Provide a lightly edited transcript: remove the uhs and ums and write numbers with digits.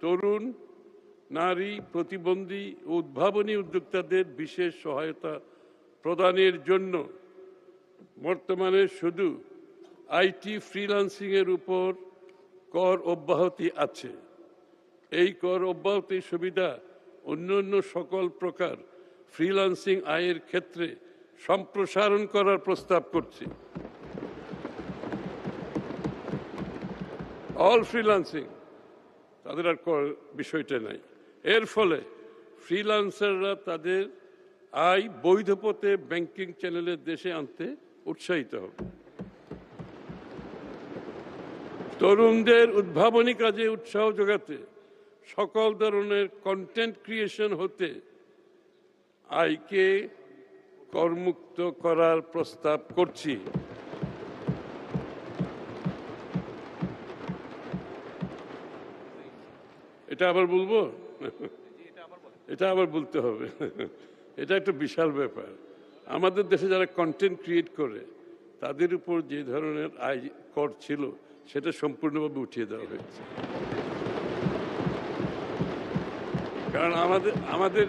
তরুণ, নারী, প্রতিবন্ধী ও উদ্ভাবনী উদ্যোক্তাদের বিশেষ সহায়তা প্রদানের জন্য বর্তমানে শুধু আইটি ফ্রিল্যান্সিংয়ের উপর কর অব্যাহতি আছে। এই কর অব্যাহতির সুবিধা অন্যান্য সকল প্রকার ফ্রিল্যান্সিং আয়ের ক্ষেত্রে সম্প্রসারণ করার প্রস্তাব করছি। অল ফ্রিল্যান্সিং, তাদের আর বিষয়টা নাই। এর ফলে ফ্রিল্যান্সাররা তাদের আয় বৈধ পথে ব্যাংকিং চ্যানেলের দেশে আনতে উৎসাহিত হবে। তরুণদের উদ্ভাবনী কাজে উৎসাহ যোগাতে সকল ধরনের কন্টেন্ট ক্রিয়েশন হতে আয়কে করমুক্ত করার প্রস্তাব করছি। এটা আবার বলবো? এটা আবার বলতে হবে। এটা একটা বিশাল ব্যাপার। আমাদের দেশে যারা কন্টেন্ট ক্রিয়েট করে তাদের উপর যে ধরনের আয় কর ছিল সেটা সম্পূর্ণভাবে উঠিয়ে দেওয়া হয়েছে। কারণ আমাদের